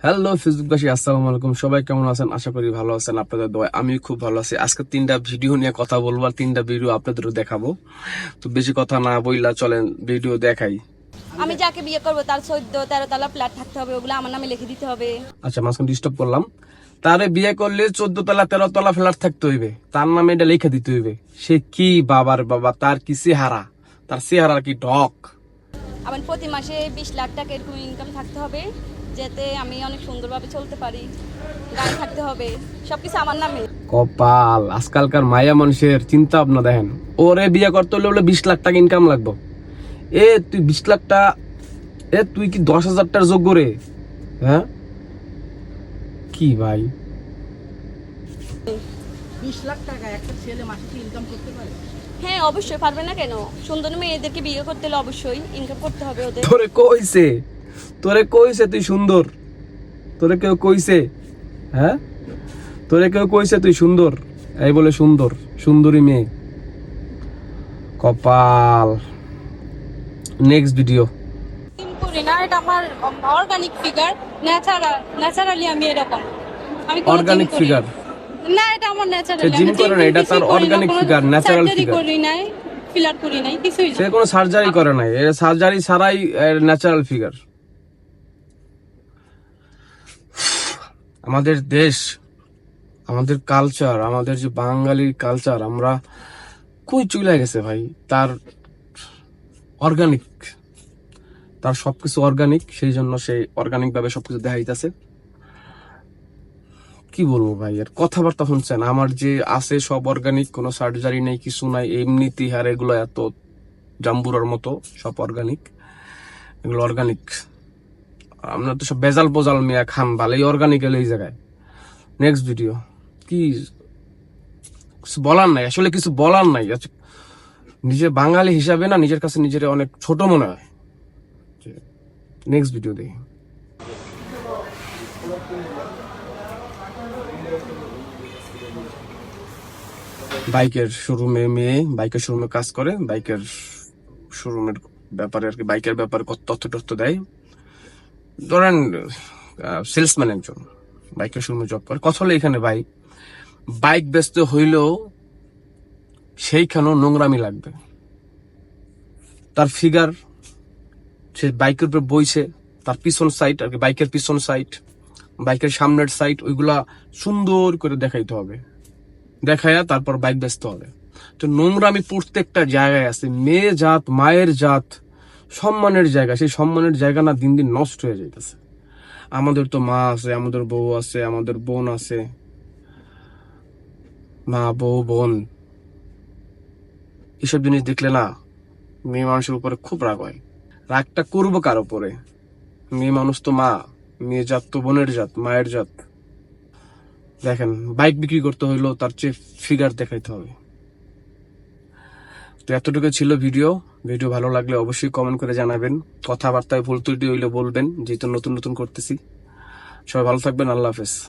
Hello ফেসবুকবাসী, আসসালামু আলাইকুম। সবাই কেমন আছেন? আশা করি ভালো আছেন। আপনাদের দোয়ায় আমি খুব ভালো আছি। আজকে 3টা ভিডিও নিয়ে কথা বলবো আর 3টা ভিডিও আপনাদেরও দেখাবো। তো বেশি কথা না বইলা চলেন ভিডিও দেখাই। আমি যাকে বিয়ে করবো তার 14-13 তলা ফ্ল্যাট থাকতে হবে, ওগুলো আমার নামে লিখে দিতে হবে। আচ্ছা, মাঝখানে ডিস্টার্ব করলাম। তারে বিয়ে করলে 14 তলা 13 তলা ফ্ল্যাট থাকতে হইবে, তার নামে এটা লিখে দিতে হইবে। সে কি বাবার বাবা, তার কি চেহারা, তার চেহারা কি ঢক। আমার প্রতি মাসে 20 লাখ টাকা এরকম ইনকাম থাকতে হবে, যাতে আমি অনেক সুন্দরভাবে চলতে পারি। গাড়ি থাকতে হবে, সবকিছু আমার নামে। কপাল, আজকালকার মায়া মানুষের চিন্তা ভাবনা দেখেন। ওরে বিয়ে করতে হলে 20 লাখ টাকা ইনকাম লাগবে। তুই 20 লাখ টাকা, তুই কি 10,000 টাকার যোগ্য রে? হ্যাঁ কি ভাই, 20 লাখ টাকা একটা ছেলে মাসে কি ইনকাম করতে পারে? হ্যাঁ, অবশ্যই পারবে না কেন? সুন্দর মেয়েদেরকে বিয়ে করতে হলে অবশ্যই ইনকাম করতে হবে ওদের। তোরে কইছে তুই সুন্দর? তোরে কেউ কইছে? হ্যাঁ, তোরে কেউ কইছে তুই সুন্দর? এই বলে সুন্দর, সুন্দরী মেয়ে। কপাল। Next video. করি না, এটা আমার অর্গানিক ফিগার, ন্যাচারালি আমি এরকম। আমি অর্গানিক ফিগার না, এটা আমার ন্যাচারালি। জিম করে না, এটা তার অর্গানিক ফিগার, ন্যাচারাল ফিগার। করি নাই, ফিলার করি নাই, কিছুই না। সে কোনো সার্জারি করে নাই, এটা সার্জারি ছাড়াই ন্যাচারাল ফিগার। আমাদের দেশ, আমাদের কালচার, আমাদের যে বাঙালির কালচার, আমরা কই চলে গেছে ভাই। তার অর্গানিক, তার সবকিছু অর্গানিক, সেই জন্য সে অর্গানিক ভাবে সবকিছু দেখাইতেছে। কি বলবো ভাই, আর কথাবার্তা শুনছেন, আমার যে আছে সব অর্গানিক, কোনো সার্জারি নেই, কিছু নাই, এমনি তিহার এগুলো এত জাম্বুরার মতো সব অর্গানিক, এগুলো অর্গানিক। আমরা তো সব বেজাল বোজাল মিয়া খান, ভালোই অর্গানিক এলো এই জায়গায়। Next video. কি কিছু বলার নাই, আসলে কিছু বলার নাই। নিজে বাঙালি হিসাবে না, নিজের কাছে নিজের অনেক ছোট মনে হয়। নেক্সট ভিডিও দেখি। বাইকের শোরুমে মেয়ে বাইকের শোরুমে কাজ করে, বাইকের শোরুমের ব্যাপারে আর কি, বাইকের ব্যাপারে কত তথ্য দেয়। ধরেন সেলসম্যান একজন বাইকের শোরুমে জব করে। কথা হলো এখানে ভাই, বাইক বেচতে হইলেও সেইখানেও নোংরামি লাগবে। তার ফিগার, সে বাইকের উপরে বইছে, তার পিছন সাইড আর কি, বাইকের পিছন সাইড, বাইকের সামনের সাইড, ওইগুলা সুন্দর করে দেখাইতে হবে, দেখায়া তারপর বাইক বেচতে হবে। তো নোংরামি প্রত্যেকটা জায়গায় আছে। মেয়ে জাত, মায়ের জাত, সম্মানের জায়গা, সেই সম্মানের জায়গা না দিন দিন নষ্ট হয়ে যাইতেছে। আমাদের তো মা আছে, আমাদের বউ আছে, আমাদের বোন আছে, মা বউ বোন, এসব জিনিস দেখলে না মেয়ে মানুষের উপরে খুব রাগ হয়। রাগটা করবো কার উপরে? মেয়ে মানুষ তো মা, মেয়ে জাত তো বোনের জাত, মায়ের জাত। দেখেন, বাইক বিক্রি করতে হইলেও তার চেয়ে ফিগার দেখাইতে হবে। তো এতটুকু ছিল ভিডিও ভালো লাগলে অবশ্যই কমেন্ট করে জানাবেন। কথাবার্তায় ভুল ত্রুটি হইলে বলবেন, যেহেতু নতুন করতেছি। সবাই ভালো থাকবেন, আল্লাহ হাফেজ।